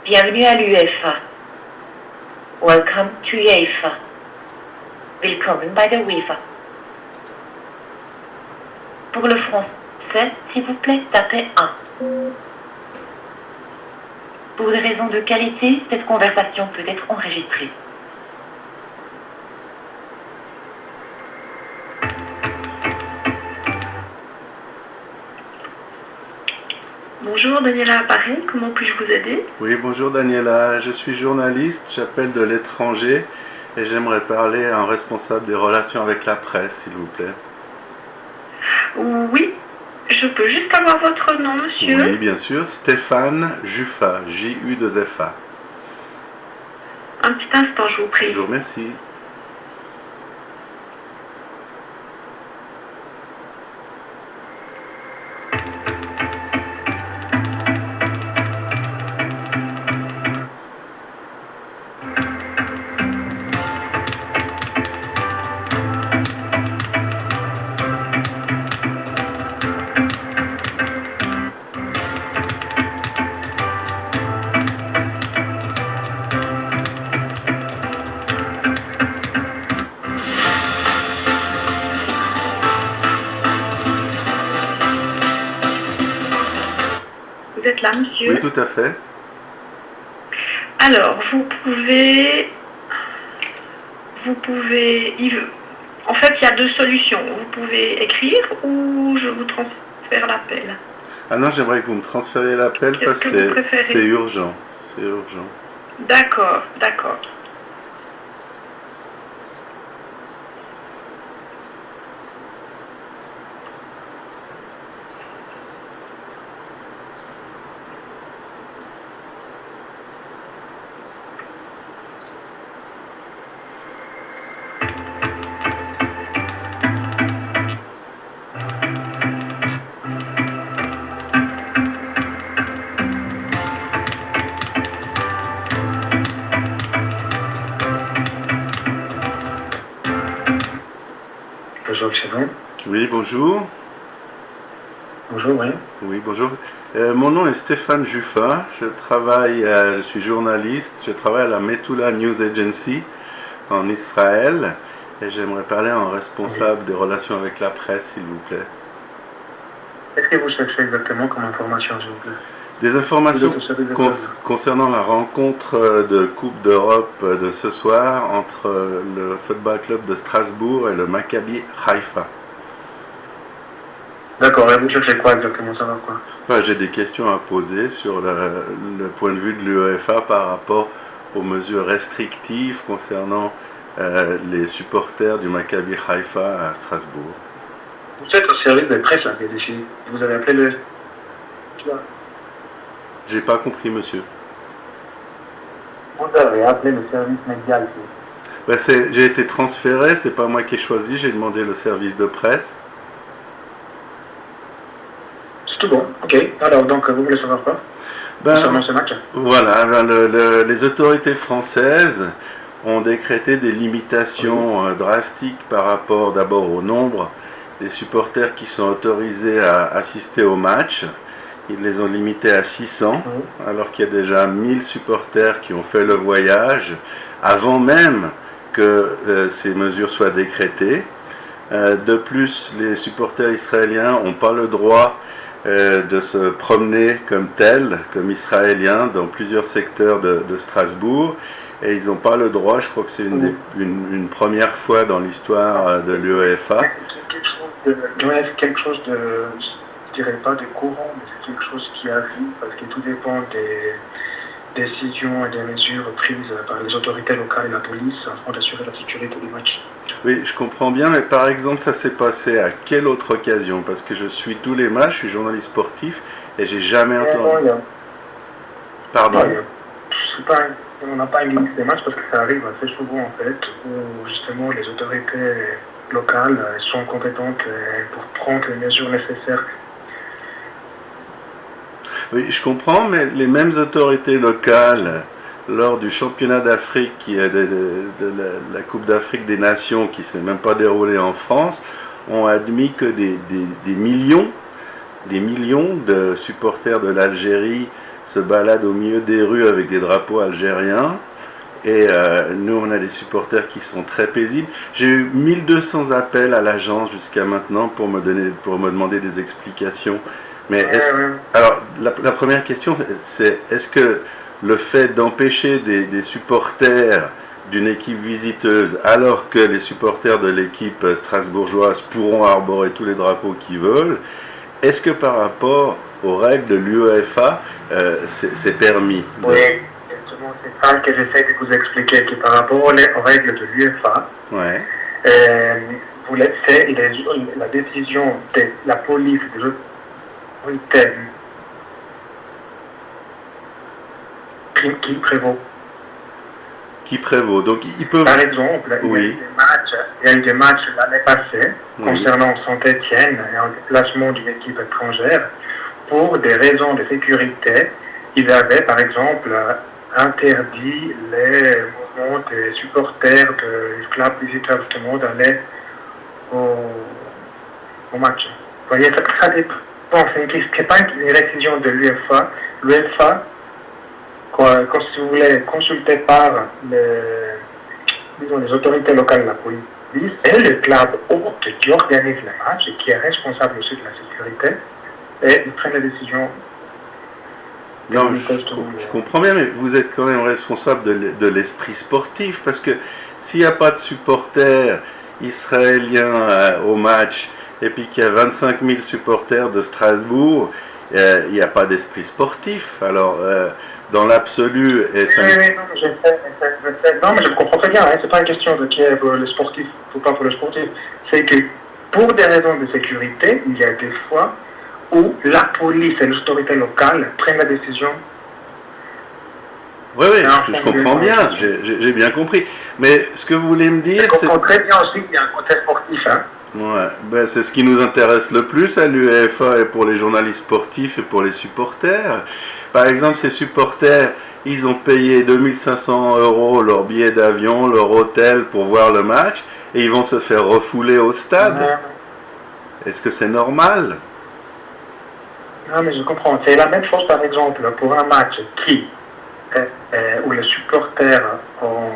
Bienvenue à l'UEFA. Welcome to UEFA. Willkommen bei der UEFA. Pour le français, s'il vous plaît, tapez 1. Pour des raisons de qualité, cette conversation peut être enregistrée. Bonjour, Daniela Appareil, comment puis-je vous aider? Oui, bonjour Daniela, je suis journaliste, j'appelle de l'étranger et j'aimerais parler à un responsable des relations avec la presse, s'il vous plaît. Oui, je peux juste avoir votre nom, monsieur? Oui, bien sûr, Stéphane Juffa, J-U-2-F-A. Un petit instant, je vous prie. Je vous remercie. Vous êtes là, monsieur? Oui, tout à fait. Alors, vous pouvez... En fait, il y a deux solutions. Vous pouvez écrire ou je vous transfère l'appel. Ah non, j'aimerais que vous me transfériez l'appel parce que c'est urgent. C'est urgent. D'accord, d'accord. Bonjour, c'est bon. Oui, bonjour. Bonjour, oui. Oui, bonjour. Mon nom est Stéphane Juffa, je suis journaliste, je travaille à la Metula News Agency en Israël et j'aimerais parler à un responsable des relations avec la presse, s'il vous plaît. Qu'est-ce que vous cherchez exactement comme information, s'il vous plaît? Des informations concernant la rencontre de Coupe d'Europe de ce soir entre le Football Club de Strasbourg et le Maccabi Haïfa. D'accord, et vous cherchez quoi exactement, ça va quoi? J'ai des questions à poser sur le point de vue de l'UEFA par rapport aux mesures restrictives concernant les supporters du Maccabi Haïfa à Strasbourg. Vous êtes au service de presse, là, ici. Vous avez appelé le... J'ai pas compris, monsieur. Vous avez appelé le service médial ici. J'ai été transféré, c'est pas moi qui ai choisi, j'ai demandé le service de presse. C'est tout bon, ok. Alors, donc, vous voulez savoir quoi concernant ce match? Voilà, les autorités françaises ont décrété des limitations drastiques par rapport d'abord au nombre des supporters qui sont autorisés à assister au match. Ils les ont limités à 600, alors qu'il y a déjà 1000 supporters qui ont fait le voyage avant même que ces mesures soient décrétées. De plus, les supporters israéliens n'ont pas le droit de se promener comme tels, comme israéliens, dans plusieurs secteurs de Strasbourg. Et ils n'ont pas le droit, je crois que c'est une première fois dans l'histoire de l'UEFA. Quelque chose de, je dirais pas de courant, mais c'est quelque chose qui arrive parce que tout dépend des décisions et des mesures prises par les autorités locales et la police afin d'assurer la sécurité du match. Oui, je comprends bien, mais par exemple, ça s'est passé à quelle autre occasion? Parce que je suis tous les matchs, je suis journaliste sportif et j'ai jamais entendu. Pardon? On n'a pas une limite des matchs parce que ça arrive assez souvent en fait, où justement les autorités locales sont compétentes pour prendre les mesures nécessaires. Oui, je comprends, mais les mêmes autorités locales, lors du championnat d'Afrique, de la Coupe d'Afrique des Nations, qui ne s'est même pas déroulée en France, ont admis que des millions de supporters de l'Algérie se baladent au milieu des rues avec des drapeaux algériens. Et nous, on a des supporters qui sont très paisibles. J'ai eu 1200 appels à l'agence jusqu'à maintenant pour me demander des explications. Mais alors, la première question, c'est est-ce que le fait d'empêcher des supporters d'une équipe visiteuse, alors que les supporters de l'équipe strasbourgeoise pourront arborer tous les drapeaux qu'ils veulent, est-ce que par rapport aux règles de l'UEFA, c'est permis? Oui, c'est ça que j'essaie de vous expliquer, que par rapport aux règles de l'UEFA, Ouais. vous laissez la décision de la police, des autorités qui prévaut. Qui prévaut. Donc ils peuvent. Par exemple, Oui. il y a eu des matchs l'année passée Oui. concernant Saint-Étienne et un déplacement d'une équipe étrangère. Pour des raisons de sécurité, ils avaient par exemple interdit les mouvements des supporters du club visiteur justement d'aller au match. Vous voyez, ça dépend. C'est pas une décision de l'UEFA. L'UEFA, quand si vous voulez consulter par les autorités locales de la police et le club hôte qui organise les matchs et qui est responsable aussi de la sécurité, et ils prennent les décisions. Non, je comprends bien, mais vous êtes quand même responsable de l'esprit sportif, parce que s'il n'y a pas de supporters israéliens au match, et puis qu'il y a 25 000 supporters de Strasbourg, il n'y a pas d'esprit sportif. Alors, dans l'absolu... Oui, non, je sais. Non, mais je comprends très bien, hein, c'est pas une question de qui est pour le sportif ou pas pour le sportif. C'est que pour des raisons de sécurité, il y a des fois où la police et les autorités locales prennent la décision. Oui, je comprends bien, j'ai bien compris. Mais ce que vous voulez me dire, c'est... Je comprends très bien aussi qu'il y a un côté sportif. Hein. Ouais, ben c'est ce qui nous intéresse le plus à l'UEFA et pour les journalistes sportifs et pour les supporters. Par exemple, ces supporters, ils ont payé 2500 € leur billet d'avion, leur hôtel pour voir le match, et ils vont se faire refouler au stade. Est-ce que c'est normal? Non, mais je comprends. C'est la même chose, par exemple, pour un match où les supporters ont,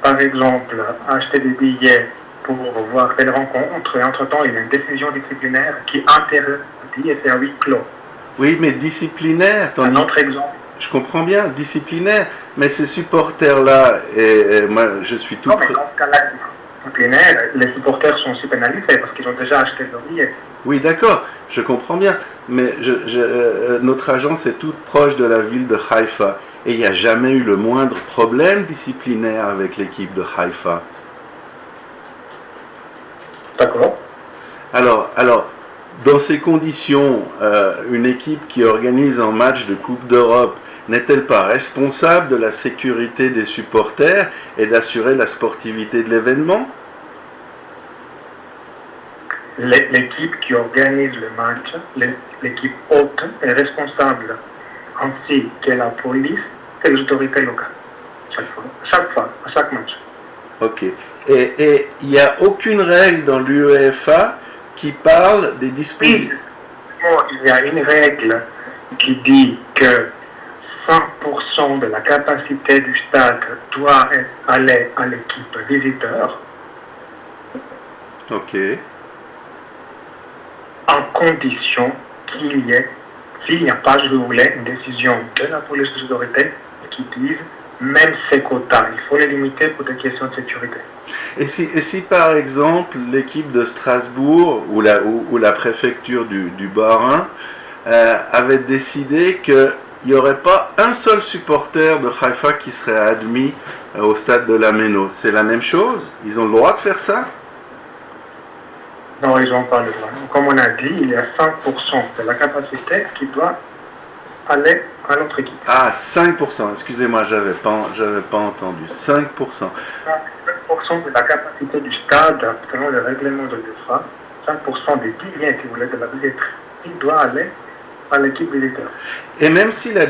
par exemple, acheté des billets pour voir telle rencontre, et entre-temps, il y a une décision disciplinaire qui interdit et c'est à huis clos. Oui, mais disciplinaire, un autre exemple. Je comprends bien, disciplinaire, mais ces supporters-là, et moi je suis tout... Non, mais dans ce cas-là, disciplinaire, les supporters sont aussi pénalisés parce qu'ils ont déjà acheté leur billet. Oui, d'accord, je comprends bien, mais notre agence est toute proche de la ville de Haïfa, et il n'y a jamais eu le moindre problème disciplinaire avec l'équipe de Haïfa. D'accord. Alors, dans ces conditions, une équipe qui organise un match de Coupe d'Europe n'est-elle pas responsable de la sécurité des supporters et d'assurer la sportivité de l'événement? L'équipe qui organise le match, l'équipe hôte, est responsable, ainsi que la police et les autorités locales. Chaque fois, à chaque match. Ok. Et il n'y a aucune règle dans l'UEFA qui parle des dispositions. Il y a une règle qui dit que 100% de la capacité du stade doit aller à l'équipe visiteur. Ok. En condition qu'il y ait, s'il n'y a pas, je voulais, une décision de la police des autorités qui disent même ces quotas, il faut les limiter pour des questions de sécurité. Et si par exemple l'équipe de Strasbourg ou la préfecture du Bas-Rhin avait décidé qu'il n'y aurait pas un seul supporter de Haïfa qui serait admis au stade de la Méno, c'est la même chose? Ils ont le droit de faire ça? Non, ils n'ont pas le droit. Comme on a dit, il y a 5% de la capacité qui doit aller à notre équipe. Ah, 5%, excusez-moi, j'avais pas entendu. 5%. 5% de la capacité du stade, selon le règlement de l'UEFA, 5% des billets, si vous voulez, de la billetterie, il doit aller à l'équipe visiteur. Et même si la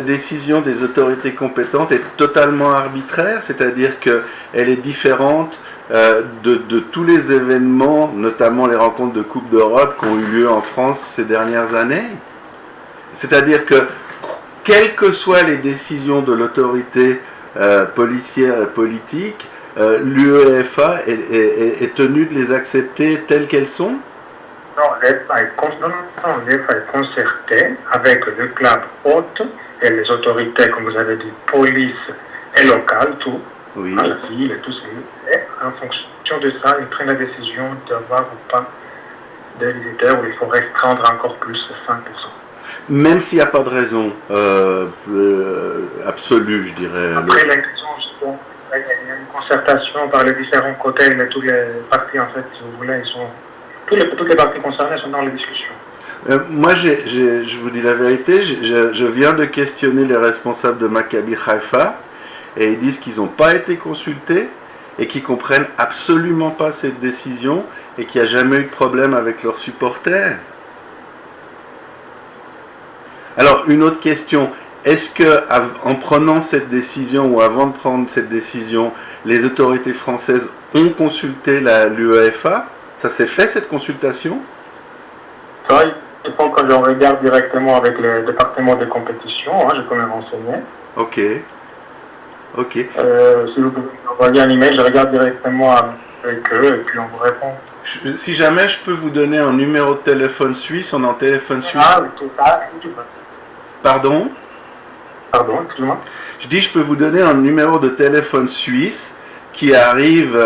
décision des autorités compétentes est totalement arbitraire, c'est-à-dire qu'elle est différente de tous les événements, notamment les rencontres de Coupe d'Europe qui ont eu lieu en France ces dernières années, c'est-à-dire que quelles que soient les décisions de l'autorité policière et politique, l'UEFA est tenue de les accepter telles qu'elles sont? Non, l'UEFA est concertée avec le club hôte et les autorités, comme vous avez dit, police et locales, tout, Oui. la ville et tout ce qui est. En fonction de ça, ils prennent la décision d'avoir ou pas des visiteurs où il faut restreindre encore plus 5%. Même s'il n'y a pas de raison absolue, je dirais. Après l'élection, il y a une concertation par les différents côtés, mais tous les partis, en fait, si vous voulez, ils sont... Toutes les parties concernées sont dans les discussions. Moi, je vous dis la vérité, je viens de questionner les responsables de Maccabi Haïfa et ils disent qu'ils n'ont pas été consultés et qu'ils comprennent absolument pas cette décision et qu'il n'y a jamais eu de problème avec leurs supporters. Alors, une autre question, est-ce que en prenant cette décision ou avant de prendre cette décision, les autorités françaises ont consulté l'UEFA? Ça s'est fait cette consultation? Ça, il faut que je regarde directement avec le département de compétition, je peux me renseigner. Ok. Si vous pouvez m'envoyer un email, je regarde directement avec eux et puis on vous répond. Si jamais je peux vous donner un numéro de téléphone suisse, on est en téléphone suisse. Ah, oui, tout ça. Pardon, excuse-moi. je dis je peux vous donner un numéro de téléphone suisse qui arrive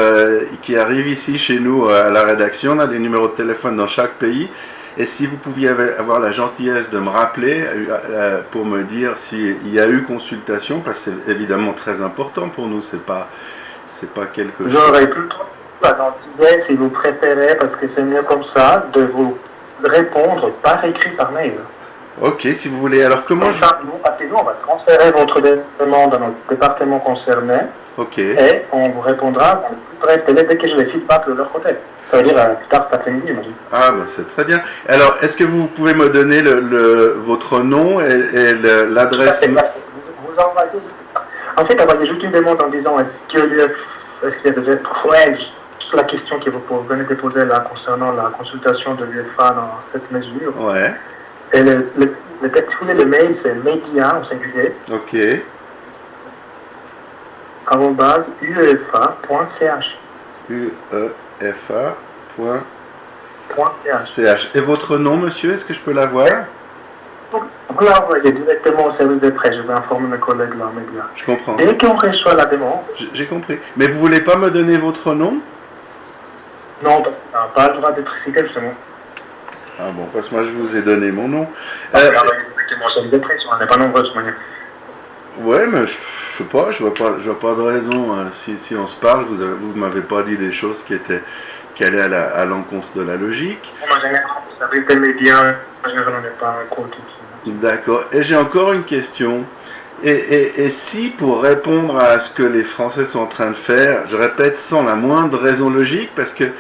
ici chez nous à la rédaction. On a des numéros de téléphone dans chaque pays. Et si vous pouviez avoir la gentillesse de me rappeler pour me dire s'il y a eu consultation, parce que c'est évidemment très important pour nous, c'est pas quelque chose. J'aurais plutôt la gentillesse, si vous préférez, parce que c'est mieux comme ça, de vous répondre par écrit, par mail. Ok, si vous voulez. Alors comment Parce que nous, on va transférer votre demande à notre département concerné. Ok. Et on vous répondra dans le plus bref délai dès que j'ai les feedbacks de leur côté. Ça veut dire plus tard cet après-midi, imagine. Ah, bah c'est très bien. Alors, est-ce que vous pouvez me donner votre nom et l'adresse? Vous envoyez. En fait, envoyez juste une demande en disant est-ce qu'il y a des épreuves sur la question que vous venez de poser là concernant la consultation de l'UEFA dans cette mesure. Ouais. Et le texte, le mail, c'est média, au singulier, Ok. @uefa.ch. uefa.ch. Et votre nom, monsieur, est-ce que je peux l'avoir? Vous pouvez l'envoyer directement au service de presse, je vais informer mes collègues là, médias. Je comprends. Dès qu'on reçoit la demande... J'ai compris. Mais vous voulez pas me donner votre nom? Non, on n'a pas le droit d'être cité, justement. Ah bon, parce que moi je vous ai donné mon nom. Directement au service de presse, on n'est pas nombreux de toute manière. Ouais, mais je sais pas, je vois pas de raison. Si on se parle, vous m'avez pas dit des choses qui allaient à l'encontre de la logique. En général, vous savez, les médias, en général, on n'est pas un côté. D'accord. Et j'ai encore une question. Et si, pour répondre à ce que les Français sont en train de faire, je répète sans la moindre raison logique, parce que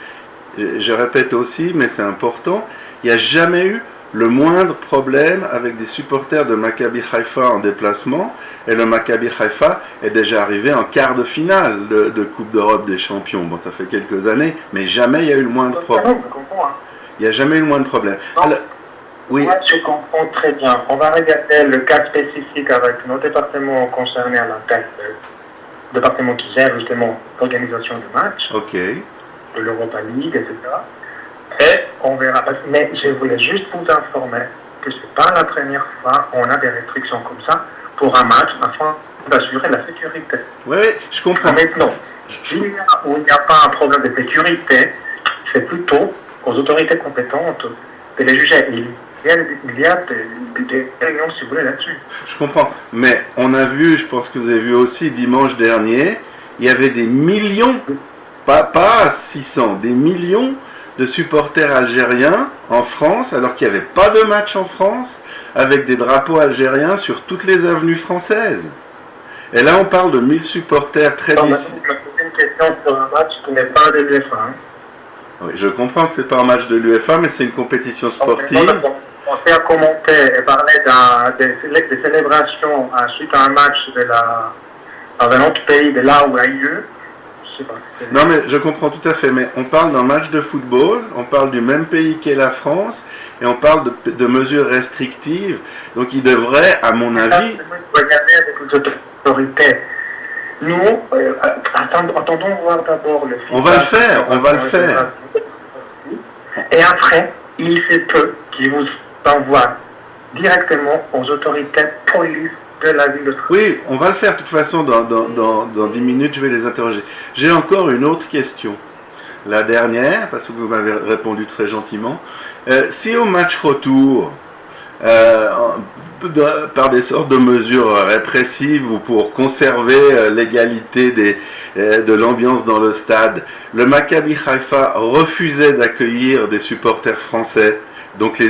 je répète aussi, mais c'est important, il n'y a jamais eu le moindre problème avec des supporters de Maccabi Haïfa en déplacement, et le Maccabi Haïfa est déjà arrivé en quart de finale de Coupe d'Europe des Champions. Bon, ça fait quelques années, mais jamais il y a eu le moindre problème. Il n'y a jamais eu le moindre problème. Alors, oui. Moi, je comprends très bien. On va regarder le cas spécifique avec nos départements concernés à la tête, le département qui gère justement l'organisation du match, Ok. de l'Europa League, etc. Et on verra. Mais je voulais juste vous informer que ce n'est pas la première fois qu'on a des restrictions comme ça pour un match afin d'assurer la sécurité. Oui, je comprends. Maintenant, où il n'y a pas un problème de sécurité, c'est plutôt aux autorités compétentes de les juger. Il y a des réunions, si vous voulez, là-dessus. Je comprends. Mais on a vu, je pense que vous avez vu aussi dimanche dernier, il y avait des millions, pas 600, des millions de supporters algériens en France, alors qu'il n'y avait pas de match en France, avec des drapeaux algériens sur toutes les avenues françaises. Et là, on parle de 1000 supporters très décisifs. C'est une question sur un match qui n'est pas de l'UEFA. Oui, je comprends que ce n'est pas un match de l'UEFA, mais c'est une compétition sportive. On fait commenter et parler des célébrations suite à un match dans un autre pays de là où il y a eu lieu. sais pas. Non, mais je comprends tout à fait. Mais on parle d'un match de football, on parle du même pays qu'est la France, et on parle de mesures restrictives. Donc, il devrait, à mon avis... Regardez avec les autorités. Nous, attendons voir d'abord le On va le faire, on va le faire. Et après, il se peut qu'ils vous envoient directement aux autorités police de la ville de Strasbourg. Oui, on va le faire. De toute façon, dans 10 minutes, je vais les interroger. J'ai encore une autre question. La dernière, parce que vous m'avez répondu très gentiment. Si au match retour, par des sortes de mesures répressives ou pour conserver l'égalité de l'ambiance dans le stade, le Maccabi Haïfa refusait d'accueillir des supporters français, donc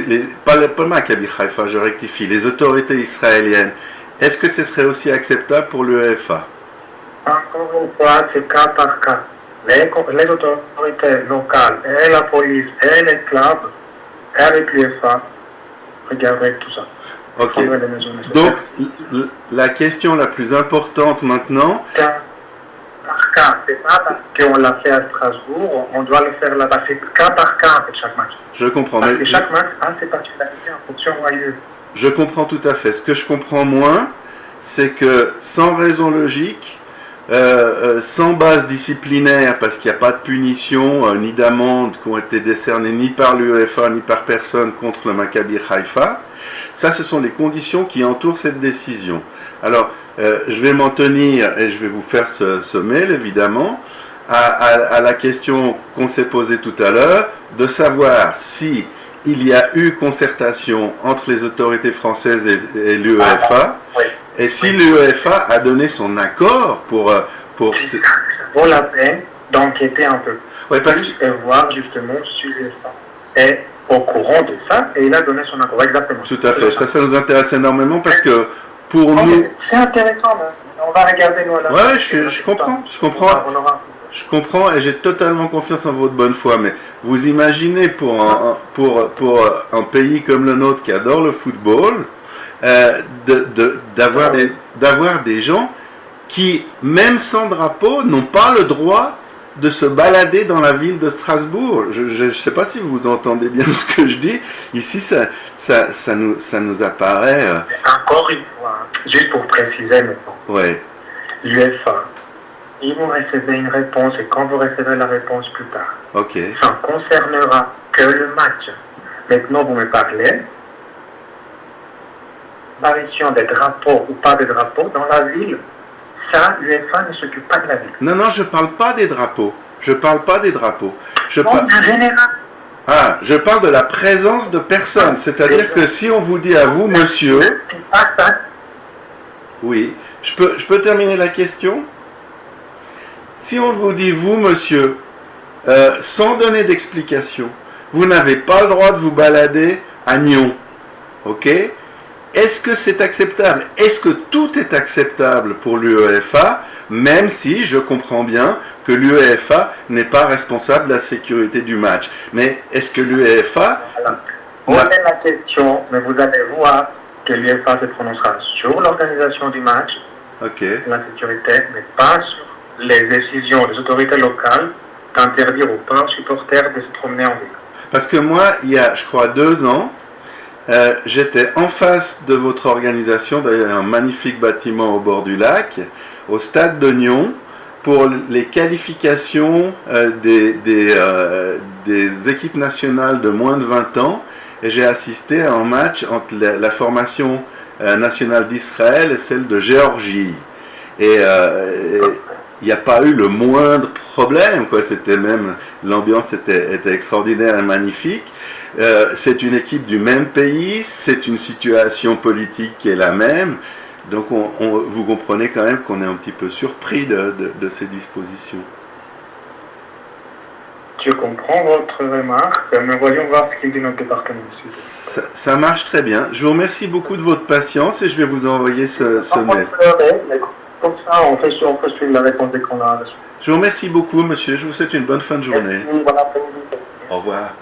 pas le Maccabi Haïfa, je rectifie, les autorités israéliennes, est-ce que ce serait aussi acceptable pour l'UEFA? Encore une fois, c'est cas par cas. Les autorités locales, et la police, et les clubs, et avec l'UEFA, regardez tout ça. Ok. Donc, la question la plus importante maintenant... Par cas, c'est pas parce qu'on l'a fait à Strasbourg, on doit le faire là-bas. C'est cas par cas, en fait, chaque match. Je comprends. Parce que chaque match a ses particularités en fonction du lieu. Je comprends tout à fait. Ce que je comprends moins, c'est que sans raison logique, sans base disciplinaire, parce qu'il n'y a pas de punition ni d'amende qui ont été décernées ni par l'UEFA ni par personne contre le Maccabi Haïfa, ça ce sont les conditions qui entourent cette décision. Alors, je vais m'en tenir et je vais vous faire ce mail évidemment à la question qu'on s'est posée tout à l'heure, de savoir si il y a eu concertation entre les autorités françaises et l'UEFA, et si l'UEFA a donné son accord pour vaut la peine d'enquêter un peu ouais, parce plus et voir justement si l'UEFA est au courant de ça et il a donné son accord. Exactement. Tout à fait. Ça nous intéresse énormément parce que pour nous... C'est intéressant, mais on va regarder nous à la ouais, je comprends. Je comprends et j'ai totalement confiance en votre bonne foi, mais vous imaginez pour un pays comme le nôtre qui adore le football, d'avoir des gens qui, même sans drapeau, n'ont pas le droit de se balader dans la ville de Strasbourg. Je ne sais pas si vous entendez bien ce que je dis. Ici, ça nous apparaît... Encore une fois, juste pour préciser maintenant. Ouais. L'UEFA, ils vont recevoir une réponse et quand vous recevrez la réponse plus tard, okay. Ça ne concernera que le match. Maintenant, vous me parlez d'apparition des drapeaux ou pas des drapeaux dans la ville. Ça, l'UEFA ne s'occupe pas de la ville. Non, je ne parle pas des drapeaux. Je parle pas des drapeaux. En général. Ah, je parle de la présence de personnes. C'est-à-dire que si on vous dit à vous, monsieur... Oui. Je peux terminer la question? Si on vous dit, vous, monsieur, sans donner d'explication, vous n'avez pas le droit de vous balader à Nyon. Ok? Est-ce que c'est acceptable? Est-ce que tout est acceptable pour l'UEFA, même si je comprends bien que l'UEFA n'est pas responsable de la sécurité du match? Mais est-ce que l'UEFA... Voilà. Posez la question, mais vous allez voir que l'UEFA se prononcera sur l'organisation du match, okay. La sécurité, mais pas sur les décisions des autorités locales d'interdire aux pas supporters de se promener en ville. Parce que moi, il y a, je crois, 2 ans, j'étais en face de votre organisation, d'ailleurs un magnifique bâtiment au bord du lac, au stade de Nyon, pour les qualifications des équipes nationales de moins de 20 ans, et j'ai assisté à un match entre la formation nationale d'Israël et celle de Géorgie. Et il n'y a pas eu le moindre problème, quoi. C'était même, l'ambiance était extraordinaire et magnifique. C'est une équipe du même pays, c'est une situation politique qui est la même, donc vous comprenez quand même qu'on est un petit peu surpris de ces dispositions. Je comprends votre remarque, mais voyons voir ce qu'il dit notre département. Ça marche très bien. Je vous remercie beaucoup de votre patience et je vais vous envoyer ce mail. Comme ça, on peut suivre la réponse dès qu'on a reçu. Je vous remercie beaucoup, monsieur. Je vous souhaite une bonne fin de journée. Merci, bon après-midi. Au revoir.